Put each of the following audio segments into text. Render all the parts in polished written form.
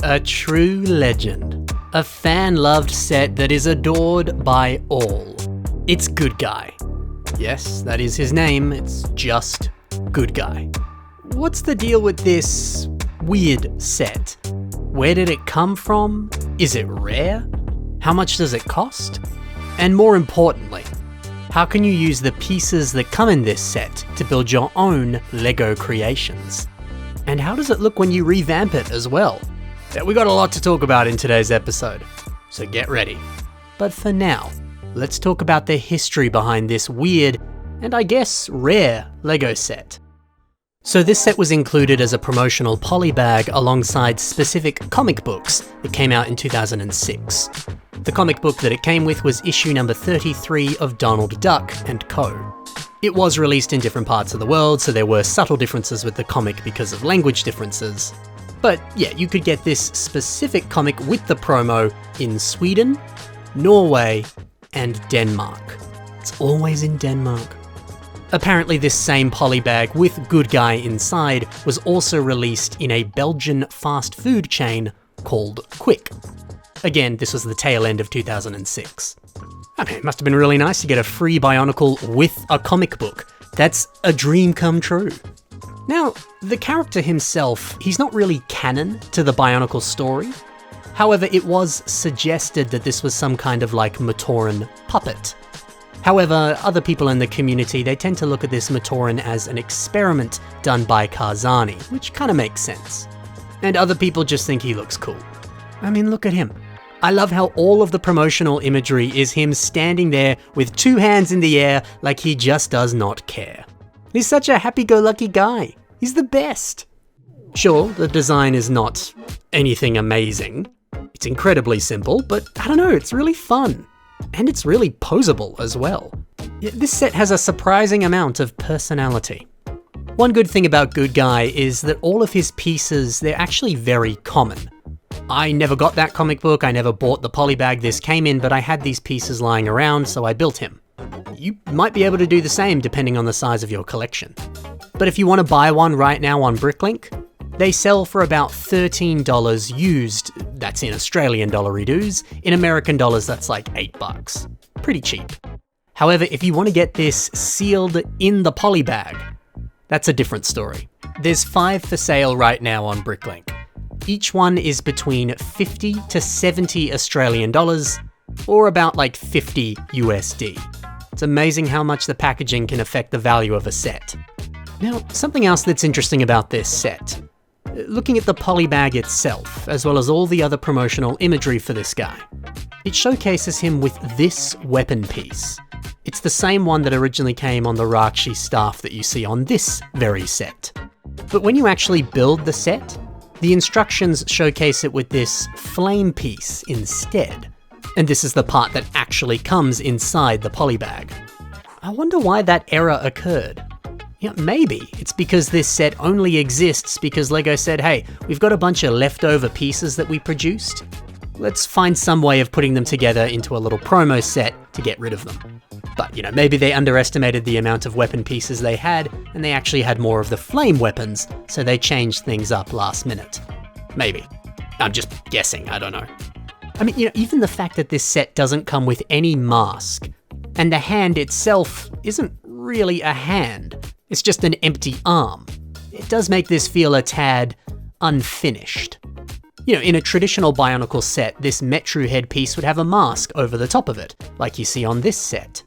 A true legend. A fan-loved set that is adored by all. It's Good Guy. Yes, that is his name, it's just Good Guy. What's the deal with this weird set? Where did it come from? Is it rare? How much does it cost? And more importantly, how can you use the pieces that come in this set to build your own LEGO creations? And how does it look when you revamp it as well? We got a lot to talk about in today's episode, so get ready. But for now, let's talk about the history behind this weird, and I guess rare, LEGO set. So this set was included as a promotional polybag alongside specific comic books that came out in 2006. The comic book that it came with was issue number 33 of Donald Duck and Co. It was released in different parts of the world, so there were subtle differences with the comic because of language differences. But yeah, you could get this specific comic with the promo in Sweden, Norway, and Denmark. It's always in Denmark. Apparently this same polybag with Good Guy inside was also released in a Belgian fast food chain called Quick. Again, this was the tail end of 2006. I mean, it must have been really nice to get a free Bionicle with a comic book. That's a dream come true. Now, the character himself, he's not really canon to the Bionicle story. However, it was suggested that this was some kind of like Matoran puppet. However, other people in the community, they tend to look at this Matoran as an experiment done by Karzani, which kind of makes sense. And other people just think he looks cool. I mean, look at him. I love how all of the promotional imagery is him standing there with two hands in the air like he just does not care. He's such a happy-go-lucky guy. He's the best. Sure, the design is not anything amazing. It's incredibly simple, but I don't know, it's really fun. And it's really poseable as well. This set has a surprising amount of personality. One good thing about Good Guy is that all of his pieces, they're actually very common. I never got that comic book, I never bought the polybag this came in, but I had these pieces lying around, so I built him. You might be able to do the same depending on the size of your collection. But if you want to buy one right now on Bricklink, they sell for about $13 used, that's in Australian dollary-doos. In American dollars, that's like $8. Pretty cheap. However, if you want to get this sealed in the polybag, that's a different story. There's 5 for sale right now on Bricklink. Each one is between 50 to 70 Australian dollars, or about like 50 USD. It's amazing how much the packaging can affect the value of a set. Now, something else that's interesting about this set. Looking at the polybag itself, as well as all the other promotional imagery for this guy, it showcases him with this weapon piece. It's the same one that originally came on the Rakshi staff that you see on this very set. But when you actually build the set, the instructions showcase it with this flame piece instead. And this is the part that actually comes inside the polybag. I wonder why that error occurred. Yeah, maybe it's because this set only exists because LEGO said, hey, we've got a bunch of leftover pieces that we produced. Let's find some way of putting them together into a little promo set to get rid of them. But, maybe they underestimated the amount of weapon pieces they had, and they actually had more of the flame weapons, so they changed things up last minute. Maybe. I'm just guessing, I don't know. I mean, even the fact that this set doesn't come with any mask, and the hand itself isn't really a hand. It's just an empty arm. It does make this feel a tad unfinished. In a traditional Bionicle set, this Metru headpiece would have a mask over the top of it, like you see on this set.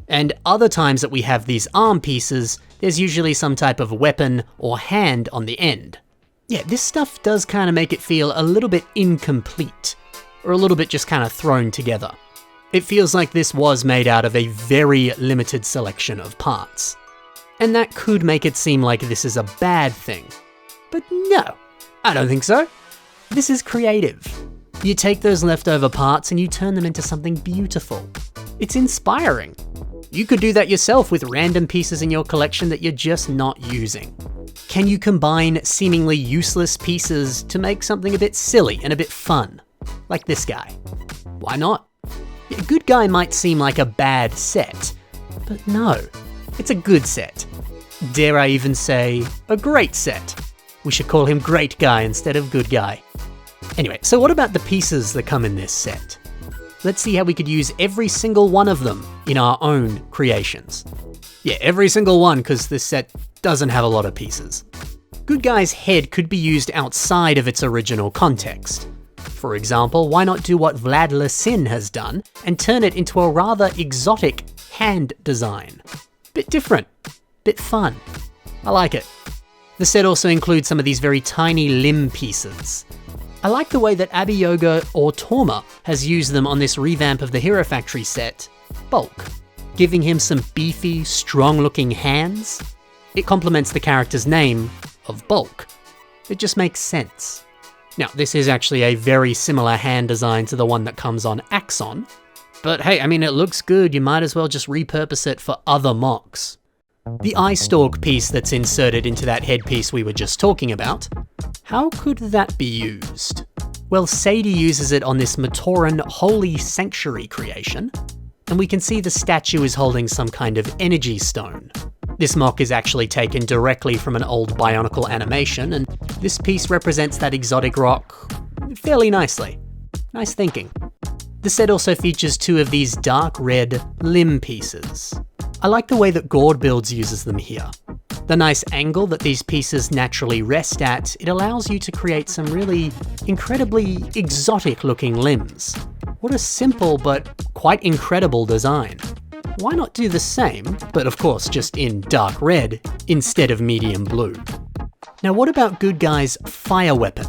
And other times that we have these arm pieces, there's usually some type of weapon or hand on the end. Yeah, this stuff does kind of make it feel a little bit incomplete, or a little bit just kind of thrown together. It feels like this was made out of a very limited selection of parts. And that could make it seem like this is a bad thing. But no, I don't think so. This is creative. You take those leftover parts and you turn them into something beautiful. It's inspiring. You could do that yourself with random pieces in your collection that you're just not using. Can you combine seemingly useless pieces to make something a bit silly and a bit fun? Like this guy. Why not? A Good Guy might seem like a bad set, but no, it's a good set. Dare I even say, a great set. We should call him Great Guy instead of Good Guy. Anyway, so what about the pieces that come in this set? Let's see how we could use every single one of them in our own creations. Yeah, every single one, because this set doesn't have a lot of pieces. Good Guy's head could be used outside of its original context. For example, why not do what Vlad Lesin has done and turn it into a rather exotic hand design? Bit different, bit fun. I like it. The set also includes some of these very tiny limb pieces. I like the way that Abhyoga or Torma has used them on this revamp of the Hero Factory set, Bulk, giving him some beefy, strong-looking hands. It complements the character's name of Bulk. It just makes sense. Now, this is actually a very similar hand design to the one that comes on Axon, but hey, I mean, it looks good, you might as well just repurpose it for other mocks. The eye stalk piece that's inserted into that headpiece we were just talking about, how could that be used? Well, Sadie uses it on this Matoran Holy Sanctuary creation, and we can see the statue is holding some kind of energy stone. This mock is actually taken directly from an old Bionicle animation, and this piece represents that exotic rock fairly nicely. Nice thinking. The set also features two of these dark red limb pieces. I like the way that Gord Builds uses them here. The nice angle that these pieces naturally rest at, it allows you to create some really incredibly exotic looking limbs. What a simple but quite incredible design. Why not do the same, but of course just in dark red instead of medium blue? Now what about Good Guy's fire weapon?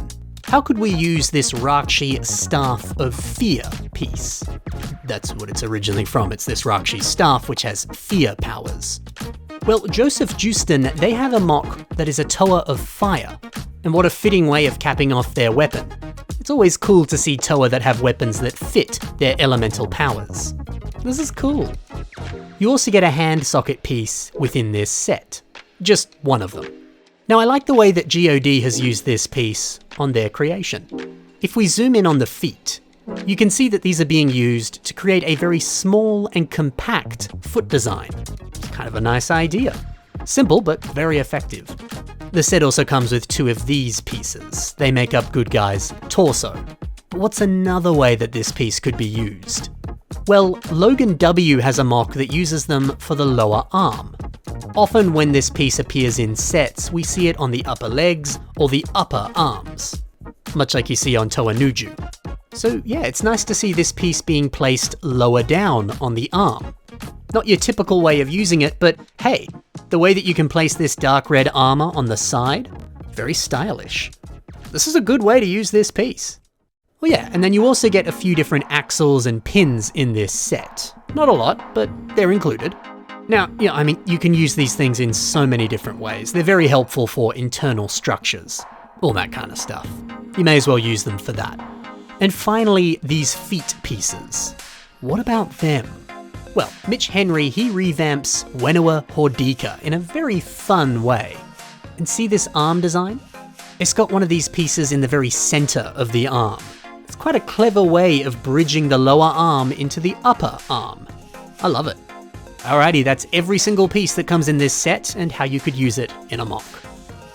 How could we use this Rakshi Staff of Fear piece? That's what it's originally from, it's this Rakshi Staff which has fear powers. Well, Joseph Justin, they have a mock that is a Toa of Fire, and what a fitting way of capping off their weapon. It's always cool to see Toa that have weapons that fit their elemental powers. This is cool. You also get a hand socket piece within this set, just one of them. Now I like the way that GOD has used this piece on their creation. If we zoom in on the feet, you can see that these are being used to create a very small and compact foot design. It's kind of a nice idea. Simple, but very effective. The set also comes with two of these pieces. They make up Good Guy's torso. But what's another way that this piece could be used? Well, Logan W has a mock that uses them for the lower arm. Often when this piece appears in sets, we see it on the upper legs or the upper arms, much like you see on Toa Nuju. So yeah, it's nice to see this piece being placed lower down on the arm. Not your typical way of using it, but hey, the way that you can place this dark red armor on the side, very stylish. This is a good way to use this piece. Well yeah, and then you also get a few different axles and pins in this set. Not a lot, but they're included. Now, yeah, I mean, you can use these things in so many different ways. They're very helpful for internal structures, all that kind of stuff. You may as well use them for that. And finally, these feet pieces. What about them? Well, Mitch Henry, he revamps Wenua Hordika in a very fun way. And see this arm design? It's got one of these pieces in the very center of the arm. It's quite a clever way of bridging the lower arm into the upper arm. I love it. Alrighty, that's every single piece that comes in this set and how you could use it in a mock.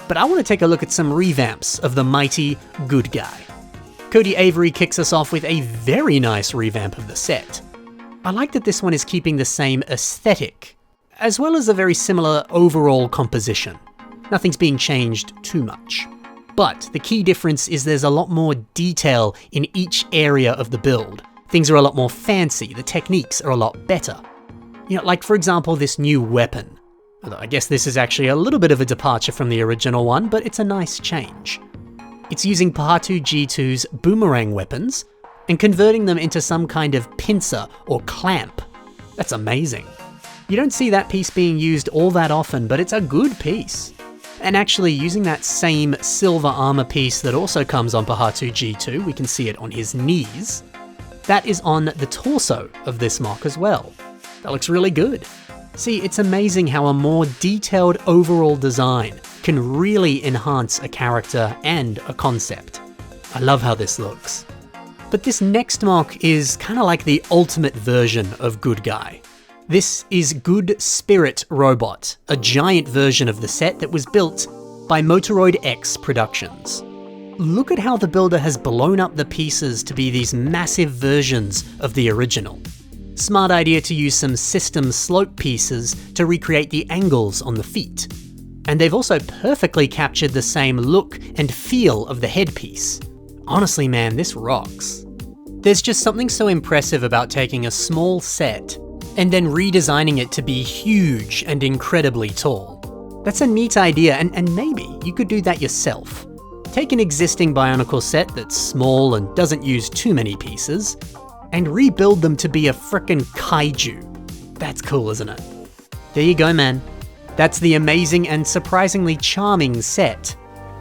But I want to take a look at some revamps of the mighty Good Guy. Cody Avery kicks us off with a very nice revamp of the set. I like that this one is keeping the same aesthetic, as well as a very similar overall composition. Nothing's being changed too much. But the key difference is there's a lot more detail in each area of the build. Things are a lot more fancy, the techniques are a lot better. You know, like for example, this new weapon. Although I guess this is actually a little bit of a departure from the original one, but it's a nice change. It's using Pahatu G2's boomerang weapons and converting them into some kind of pincer or clamp. That's amazing. You don't see that piece being used all that often, but it's a good piece. And actually using that same silver armor piece that also comes on Pahatu G2, we can see it on his knees, that is on the torso of this mock as well. That looks really good. See, it's amazing how a more detailed overall design can really enhance a character and a concept. I love how this looks. But this next mock is kind of like the ultimate version of Good Guy. This is Good Spirit Robot, a giant version of the set that was built by Motoroid X Productions. look at how the builder has blown up the pieces to be these massive versions of the original. Smart idea to use some system slope pieces to recreate the angles on the feet. And they've also perfectly captured the same look and feel of the headpiece. Honestly man, this rocks. There's just something so impressive about taking a small set and then redesigning it to be huge and incredibly tall. That's a neat idea, and maybe you could do that yourself. Take an existing Bionicle set that's small and doesn't use too many pieces, and rebuild them to be a frickin' kaiju. That's cool, isn't it? There you go, man. That's the amazing and surprisingly charming set,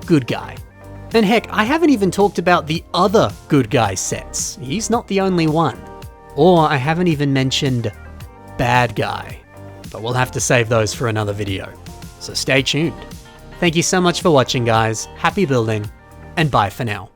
Good Guy. And heck, I haven't even talked about the other Good Guy sets. He's not the only one. Or I haven't even mentioned Bad Guy. But we'll have to save those for another video. So stay tuned. Thank you so much for watching, guys. Happy building, and bye for now.